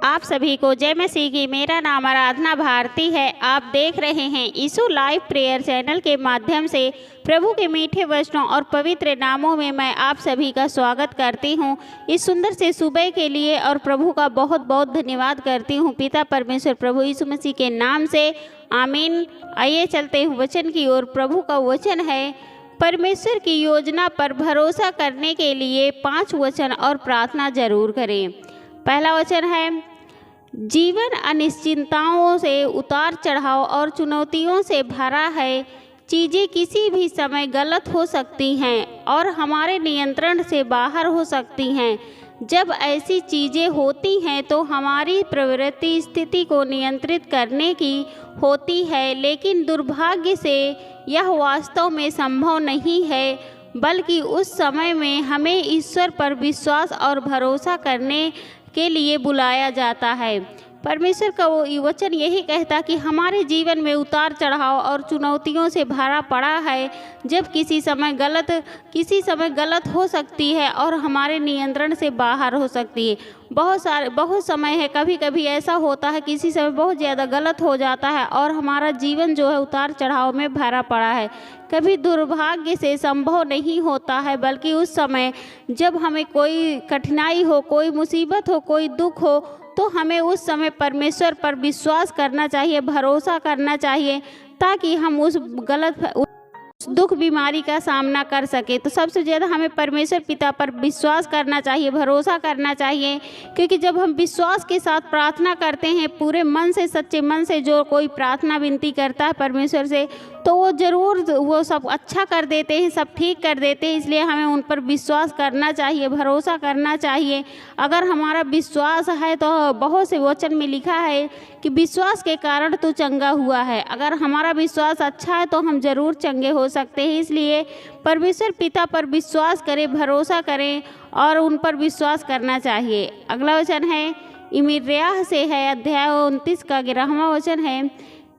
आप सभी को जय मसीह की। मेरा नाम आराधना भारती है। आप देख रहे हैं यीशु लाइव प्रेयर चैनल के माध्यम से प्रभु के मीठे वचनों और पवित्र नामों में मैं आप सभी का स्वागत करती हूं। इस सुंदर से सुबह के लिए और प्रभु का बहुत बहुत धन्यवाद करती हूं पिता परमेश्वर प्रभु यीशु मसीह के नाम से, आमीन। आइए चलते हैं वचन की ओर। प्रभु का वचन है, परमेश्वर की योजना पर भरोसा करने के लिए 5 वचन और प्रार्थना जरूर करें। पहला वचन है, जीवन अनिश्चितताओं से, उतार चढ़ाव और चुनौतियों से भरा है। चीज़ें किसी भी समय गलत हो सकती हैं और हमारे नियंत्रण से बाहर हो सकती हैं। जब ऐसी चीज़ें होती हैं तो हमारी प्रवृत्ति स्थिति को नियंत्रित करने की होती है, लेकिन दुर्भाग्य से यह वास्तव में संभव नहीं है, बल्कि उस समय में हमें ईश्वर पर विश्वास और भरोसा करने के लिए बुलाया जाता है। परमेश्वर का वो वचन यही कहता कि हमारे जीवन में उतार चढ़ाव और चुनौतियों से भरा पड़ा है। जब किसी समय गलत हो सकती है और हमारे नियंत्रण से बाहर हो सकती है। बहुत समय है, कभी कभी ऐसा होता है, किसी समय बहुत ज़्यादा गलत हो जाता है और हमारा जीवन जो है उतार चढ़ाव में भरा पड़ा है। कभी दुर्भाग्य से संभव नहीं होता है, बल्कि उस समय जब हमें कोई कठिनाई हो, कोई मुसीबत हो, कोई दुख हो, तो हमें उस समय परमेश्वर पर विश्वास करना चाहिए, भरोसा करना चाहिए, ताकि हम उस दुख बीमारी का सामना कर सके। तो सबसे ज़्यादा हमें परमेश्वर पिता पर विश्वास करना चाहिए, भरोसा करना चाहिए, क्योंकि जब हम विश्वास के साथ प्रार्थना करते हैं, पूरे मन से, सच्चे मन से जो कोई प्रार्थना विनती करता है परमेश्वर से, तो वो ज़रूर वो सब अच्छा कर देते हैं, सब ठीक कर देते हैं। इसलिए हमें उन पर विश्वास करना चाहिए, भरोसा करना चाहिए। अगर हमारा विश्वास है तो बहुत से वचन में लिखा है कि विश्वास के कारण तू चंगा हुआ है। अगर हमारा विश्वास अच्छा है तो हम ज़रूर चंगे हो सकते हैं। इसलिए परमेश्वर पिता पर विश्वास करें, भरोसा करें और उन पर विश्वास करना चाहिए। अगला वचन है, यिर्मयाह से है, अध्याय 29 का 11वां वचन है,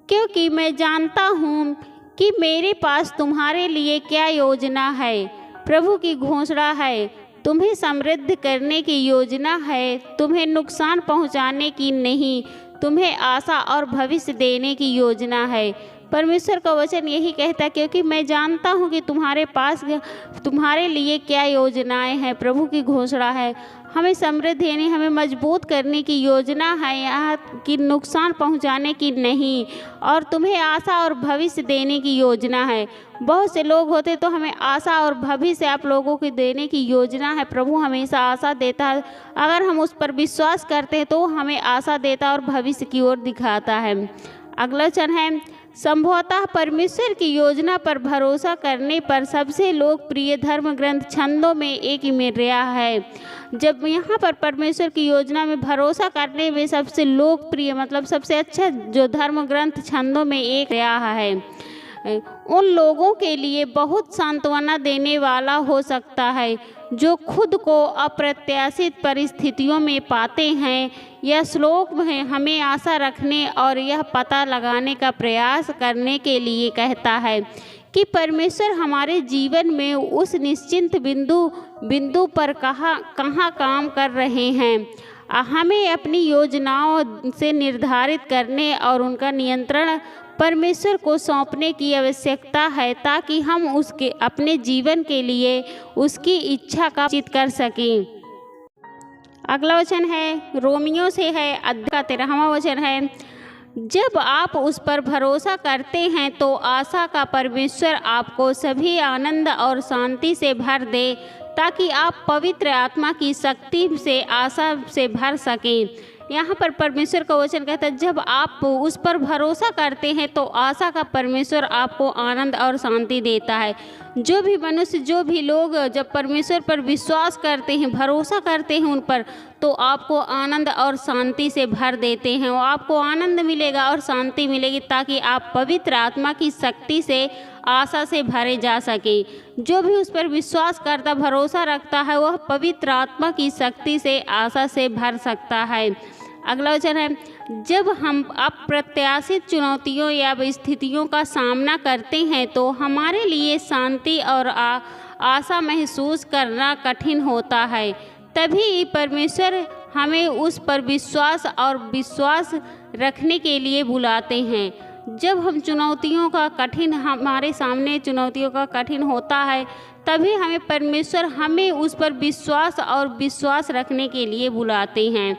क्योंकि मैं जानता हूँ कि मेरे पास तुम्हारे लिए क्या योजना है। प्रभु की घोषणा है, तुम्हें समृद्ध करने की योजना है, तुम्हें नुकसान पहुंचाने की नहीं, तुम्हें आशा और भविष्य देने की योजना है। परमेश्वर का वचन यही कहता है, क्योंकि मैं जानता हूँ कि तुम्हारे लिए क्या योजनाएं हैं। प्रभु की घोषणा है, हमें समृद्धि यानी हमें मजबूत करने की योजना है, यहाँ की नुकसान पहुँचाने की नहीं, और तुम्हें आशा और भविष्य देने की योजना है। बहुत से लोग होते तो हमें आशा और भविष्य आप लोगों को देने की योजना है। प्रभु हमेशा आशा देता है, अगर हम उस पर विश्वास करते हैं तो हमें आशा देता और भविष्य की ओर दिखाता है। अगला वचन है, संभवतः परमेश्वर की योजना पर भरोसा करने पर सबसे लोकप्रिय धर्म ग्रंथ छंदों में एक यिर्मयाह है। जब यहाँ पर परमेश्वर की योजना में भरोसा करने में सबसे लोकप्रिय मतलब सबसे अच्छा जो धर्म ग्रंथ छंदों में एक यिर्मयाह है, उन लोगों के लिए बहुत सांत्वना देने वाला हो सकता है जो खुद को अप्रत्याशित परिस्थितियों में पाते हैं। यह श्लोक में हमें आशा रखने और यह पता लगाने का प्रयास करने के लिए कहता है कि परमेश्वर हमारे जीवन में उस निश्चित बिंदु पर कहाँ काम कर रहे हैं। हमें अपनी योजनाओं से निर्धारित करने और उनका नियंत्रण परमेश्वर को सौंपने की आवश्यकता है, ताकि हम उसके अपने जीवन के लिए उसकी इच्छा का चित कर सकें। अगला वचन है, रोमियो से है, अध्याय का 13वां वचन है, जब आप उस पर भरोसा करते हैं तो आशा का परमेश्वर आपको सभी आनंद और शांति से भर दे, ताकि आप पवित्र आत्मा की शक्ति से आशा से भर सकें। यहाँ पर परमेश्वर का वचन कहता है, जब आप उस पर भरोसा करते हैं तो आशा का परमेश्वर आपको आनंद और शांति देता है। जो भी मनुष्य, जो भी लोग जब परमेश्वर पर विश्वास करते हैं, भरोसा करते हैं उन पर, तो आपको आनंद और शांति से भर देते हैं। वो आपको आनंद मिलेगा और शांति मिलेगी, ताकि आप पवित्र आत्मा की शक्ति से आशा से भरे जा सके। जो भी उस पर विश्वास करता, भरोसा रखता है, वह पवित्र आत्मा की शक्ति से आशा से भर सकता है। अगला वचन है, जब हम अप्रत्याशित चुनौतियों या स्थितियों का सामना करते हैं तो हमारे लिए शांति और आशा महसूस करना कठिन होता है। तभी परमेश्वर हमें उस पर विश्वास रखने के लिए बुलाते हैं। जब हम हमारे सामने चुनौतियों का कठिन होता है, तभी परमेश्वर हमें उस पर विश्वास रखने के लिए बुलाते हैं।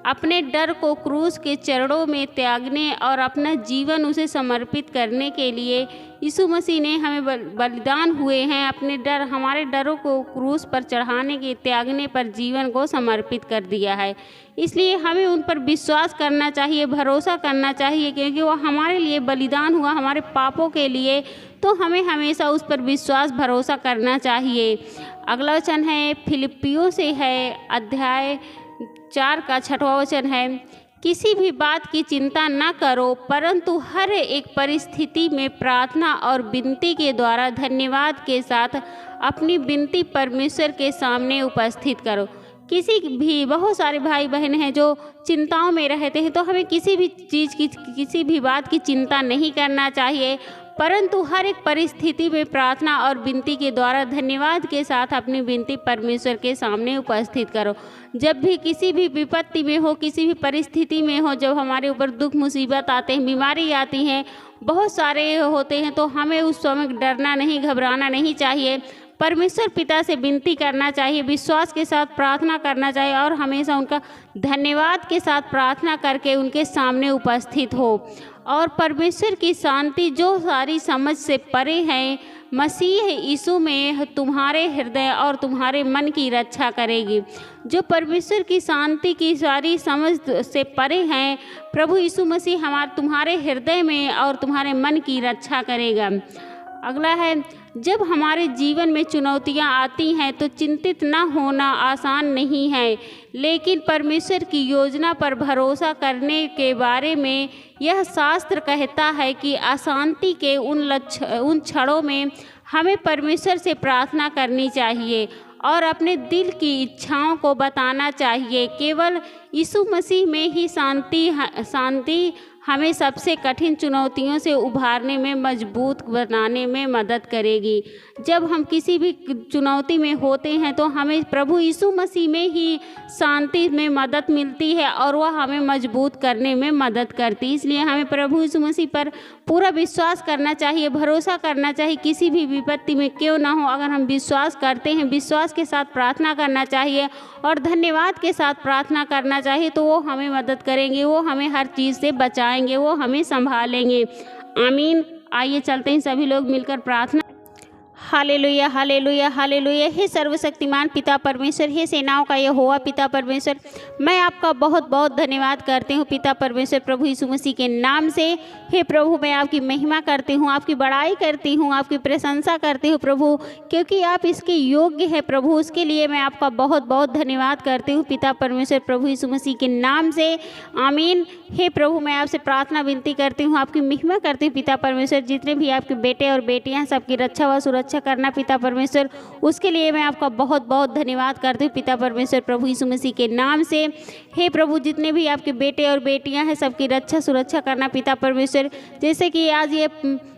अपने डर को क्रूस के चरणों में त्यागने और अपना जीवन उसे समर्पित करने के लिए यीशु मसीह ने हमें बलिदान हुए हैं। हमारे डरों को क्रूस पर त्यागने पर जीवन को समर्पित कर दिया है। इसलिए हमें उन पर विश्वास करना चाहिए, भरोसा करना चाहिए, क्योंकि वो हमारे लिए बलिदान हुआ, हमारे पापों के लिए। तो हमें हमेशा उस पर विश्वास भरोसा करना चाहिए। अगला वचन है फिलिप्पियों से है, अध्याय 4 का 6वां वचन है, किसी भी बात की चिंता न करो, परंतु हर एक परिस्थिति में प्रार्थना और विनती के द्वारा धन्यवाद के साथ अपनी विनती परमेश्वर के सामने उपस्थित करो। बहुत सारे भाई बहन हैं जो चिंताओं में रहते हैं, तो हमें किसी भी बात की चिंता नहीं करना चाहिए, परंतु हर एक परिस्थिति में प्रार्थना और विनती के द्वारा धन्यवाद के साथ अपनी विनती परमेश्वर के सामने उपस्थित करो। जब भी किसी भी विपत्ति में हो, किसी भी परिस्थिति में हो, जब हमारे ऊपर दुख मुसीबत आते हैं, बीमारी आती हैं, बहुत सारे होते हैं, तो हमें उस समय डरना नहीं, घबराना नहीं चाहिए। परमेश्वर पिता से विनती करना चाहिए, विश्वास के साथ प्रार्थना करना चाहिए और हमेशा उनका धन्यवाद के साथ प्रार्थना करके उनके सामने उपस्थित हो। और परमेश्वर की शांति जो सारी समझ से परे है, मसीह यीशु में तुम्हारे हृदय और तुम्हारे मन की रक्षा करेगी। जो परमेश्वर की शांति की सारी समझ से परे हैं, प्रभु यीशु मसीह तुम्हारे हृदय में और तुम्हारे मन की रक्षा करेगा। अगला है, जब हमारे जीवन में चुनौतियां आती हैं तो चिंतित न होना आसान नहीं है, लेकिन परमेश्वर की योजना पर भरोसा करने के बारे में यह शास्त्र कहता है कि अशांति के उन क्षणों में हमें परमेश्वर से प्रार्थना करनी चाहिए और अपने दिल की इच्छाओं को बताना चाहिए। केवल यीशु मसीह में ही शांति हमें सबसे कठिन चुनौतियों से उभारने में मजबूत बनाने में मदद करेगी। जब हम किसी भी चुनौती में होते हैं तो हमें प्रभु यीशु मसीह में ही शांति में मदद मिलती है और वह हमें मजबूत करने में मदद करती है। इसलिए हमें प्रभु यीशु मसीह पर पूरा विश्वास करना चाहिए, भरोसा करना चाहिए, किसी भी विपत्ति में क्यों ना हो। अगर हम विश्वास करते हैं, विश्वास के साथ प्रार्थना करना चाहिए और धन्यवाद के साथ प्रार्थना करना चाहिए, तो वो हमें मदद करेंगे, वो हमें हर चीज़ से बचाएंगे, वो हमें संभालेंगे। आमीन। आइए चलते हैं सभी लोग मिलकर प्रार्थना। Hallelujah, hallelujah, hallelujah. हे सर्वशक्तिमान पिता परमेश्वर, हे सेनाओं का यहोवा पिता परमेश्वर, मैं आपका बहुत बहुत धन्यवाद करती हूँ पिता परमेश्वर, प्रभु यीशु मसीह के नाम से। हे प्रभु, मैं आपकी महिमा करती हूँ, आपकी बड़ाई करती हूँ, आपकी प्रशंसा करती हूँ प्रभु, क्योंकि आप इसके योग्य है प्रभु। उसके लिए मैं आपका बहुत बहुत धन्यवाद करती हूँ पिता परमेश्वर, प्रभु यीशु मसीह के नाम से। आमीन। हे प्रभु, मैं आपसे प्रार्थना विनती करती हूँ, आपकी महिमा करती हूँ पिता परमेश्वर। जितने भी आपके बेटे और बेटियाँ हैं, सबकी रक्षा व सुरक्षा करना पिता परमेश्वर, उसके लिए मैं आपका बहुत बहुत धन्यवाद करती हूँ पिता परमेश्वर, प्रभु यीशु मसीह के नाम से। हे प्रभु, जितने भी आपके बेटे और बेटियां हैं, सबकी रक्षा सुरक्षा करना पिता परमेश्वर। जैसे कि आज ये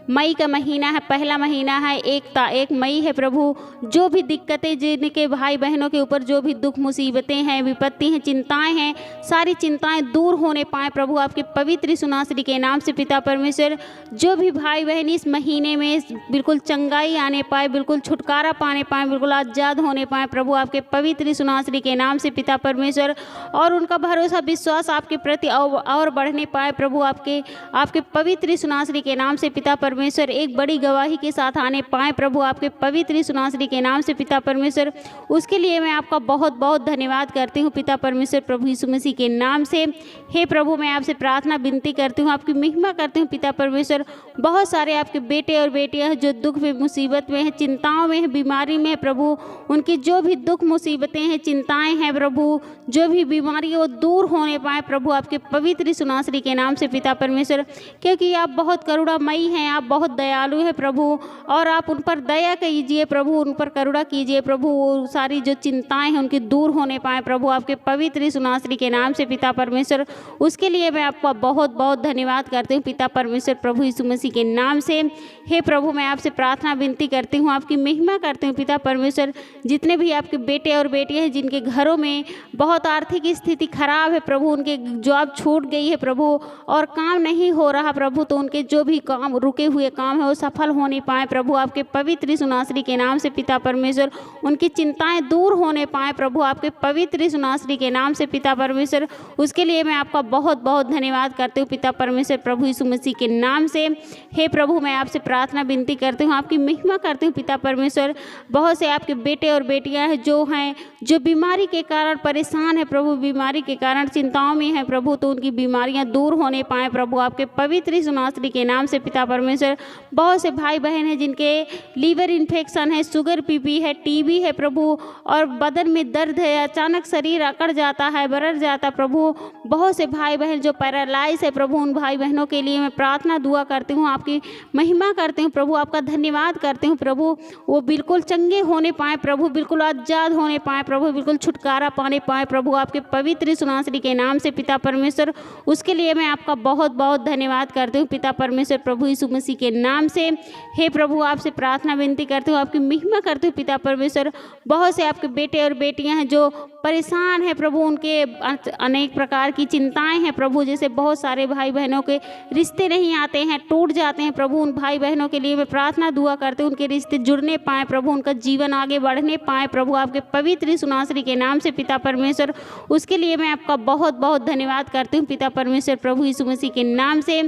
मई का महीना है, पहला महीना है, 1 मई है प्रभु। जो भी दिक्कतें, जिनके भाई बहनों के ऊपर जो भी दुख मुसीबतें हैं, विपत्ति हैं, चिंताएं हैं, सारी चिंताएं दूर होने पाए प्रभु आपके पवित्र यीशु नासरी के नाम से पिता परमेश्वर। जो भी भाई बहन इस महीने में बिल्कुल चंगाई आने पाए, बिल्कुल छुटकारा पाने पाए, बिल्कुल आज़ाद होने पाए प्रभु आपके पवित्र यीशु नासरी के नाम से पिता परमेश्वर। और उनका भरोसा विश्वास आपके प्रति और बढ़ने पाए प्रभु आपके पवित्र यीशु नासरी के नाम से पिता परमेश्वर। एक बड़ी गवाही के साथ आने पाए प्रभु आपके पवित्र यीशु नासरी के नाम से पिता परमेश्वर। उसके लिए मैं आपका बहुत बहुत धन्यवाद करती हूँ पिता परमेश्वर, प्रभु यीशु मसीह के नाम से। हे प्रभु, मैं आपसे प्रार्थना विनती करती हूँ, आपकी महिमा करती हूँ पिता परमेश्वर। बहुत सारे आपके बेटे और बेटियां हैं जो दुख में, मुसीबत में हैं, चिंताओं में हैं, बीमारी में है प्रभु। उनकी जो भी दुख मुसीबतें हैं, चिंताएं हैं प्रभु, जो भी बीमारी है वो दूर होने पाए प्रभु आपके पवित्र यीशु नासरी के नाम से पिता परमेश्वर। क्योंकि आप बहुत करुणामयी हैं, आप बहुत दयालु है प्रभु, और आप उन पर दया कीजिए प्रभु, उन पर करुणा कीजिए प्रभु। वो सारी जो चिंताएं हैं उनकी दूर होने पाए प्रभु, आपके पवित्र यीशु नासरी के नाम से पिता परमेश्वर। उसके लिए मैं आपका बहुत बहुत धन्यवाद करती हूँ पिता परमेश्वर, प्रभु यीशु मसीह के नाम से। हे प्रभु, मैं आपसे प्रार्थना विनती करती हूँ, आपकी महिमा करती हूँ पिता परमेश्वर। जितने भी आपके बेटे और बेटियाँ हैं जिनके घरों में बहुत आर्थिक स्थिति खराब है प्रभु, उनके जॉब छूट गई है प्रभु और काम नहीं हो रहा प्रभु, तो उनके जो भी काम रुके हुए काम है वो सफल होने पाए प्रभु, आपके पवित्र यीशु नासरी के नाम से पिता परमेश्वर। उनकी चिंताएं दूर होने पाए प्रभु, आपके पवित्र यीशु नासरी के नाम से पिता परमेश्वर। उसके लिए मैं आपका बहुत बहुत धन्यवाद करती हूँ पिता परमेश्वर, प्रभु यीशु मसीह के नाम से। हे प्रभु, मैं आपसे प्रार्थना विनती करती हूँ, आपकी महिमा करती हूँ पिता परमेश्वर। बहुत से आपके बेटे और बेटियां हैं जो बीमारी के कारण परेशान है प्रभु, बीमारी के कारण चिंताओं में है प्रभु, तो उनकी बीमारियां दूर होने पाए प्रभु, आपके पवित्र यीशु नासरी के नाम से पिता परमेश्वर। बहुत से भाई बहन हैं जिनके लीवर इन्फेक्शन है, शुगर बीपी है, टीबी है प्रभु, और बदन में दर्द है, अचानक शरीर अकड़ जाता है, बरड़ जाता प्रभु। बहुत से भाई बहन जो पैरालाइज है प्रभु, उन भाई बहनों के लिए मैं प्रार्थना दुआ करती हूँ, आपकी महिमा करती हूँ प्रभु, आपका धन्यवाद करती हूँ प्रभु। वो बिल्कुल चंगे होने पाए प्रभु, बिल्कुल आजाद होने पाए प्रभु, बिल्कुल छुटकारा पाने पाए प्रभु, आपके पवित्र यीशु नासरी के नाम से पिता परमेश्वर। उसके लिए मैं आपका बहुत बहुत धन्यवाद करती हूँ पिता परमेश्वर, प्रभु यीशु मसीह के नाम से। हे प्रभु, आपसे प्रार्थना विनती करती हूँ, आपकी महिमा करती हूँ पिता परमेश्वर। बहुत से आपके बेटे और बेटियां हैं जो परेशान है प्रभु, उनके अनेक प्रकार की चिंताएं हैं प्रभु, जैसे बहुत सारे भाई बहनों के रिश्ते नहीं आते हैं, टूट जाते हैं प्रभु। उन भाई बहनों के लिए मैं प्रार्थना दुआ करती हूँ, उनके रिश्ते जुड़ने पाए प्रभु, उनका जीवन आगे बढ़ने पाए प्रभु, आपके पवित्र यीशु नासरी के नाम से पिता परमेश्वर। उसके लिए मैं आपका बहुत बहुत धन्यवाद करती हूँ पिता परमेश्वर, प्रभु यीशु मसीह के नाम से।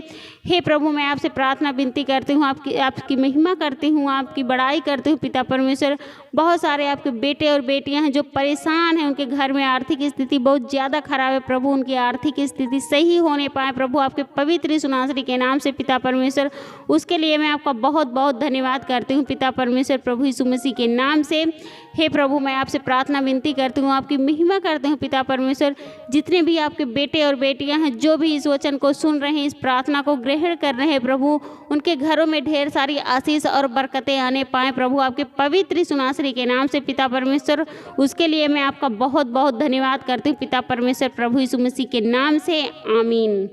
हे प्रभु, मैं आपसे प्रार्थना विनती करती हूँ, आपकी महिमा करती हूँ, आपकी बड़ाई करती हूँ पिता परमेश्वर। बहुत सारे आपके बेटे और बेटियां हैं जो परेशान हैं, उनके घर में आर्थिक स्थिति बहुत ज़्यादा खराब है प्रभु, उनकी आर्थिक स्थिति सही होने पाए प्रभु, आपके पवित्र यीशु नासरी के नाम से पिता परमेश्वर। उसके लिए मैं आपका बहुत बहुत धन्यवाद करती हूँ पिता परमेश्वर, प्रभु यीशु मसीह के नाम से। हे प्रभु, मैं आपसे प्रार्थना विनती करती हूँ, आपकी महिमा करती हूँ पिता परमेश्वर। जितने भी आपके बेटे और बेटियां हैं जो भी इस वचन को सुन रहे हैं, इस प्रार्थना को ग्रहण कर रहे हैं प्रभु, उनके घरों में ढेर सारी आशीष और बरकतें आने पाए प्रभु, आपके पवित्र यीशु नासरी के नाम से पिता परमेश्वर। उसके लिए मैं आपका बहुत बहुत धन्यवाद करती हूँ पिता परमेश्वर, प्रभु यीशु मसीह के नाम से। आमीन।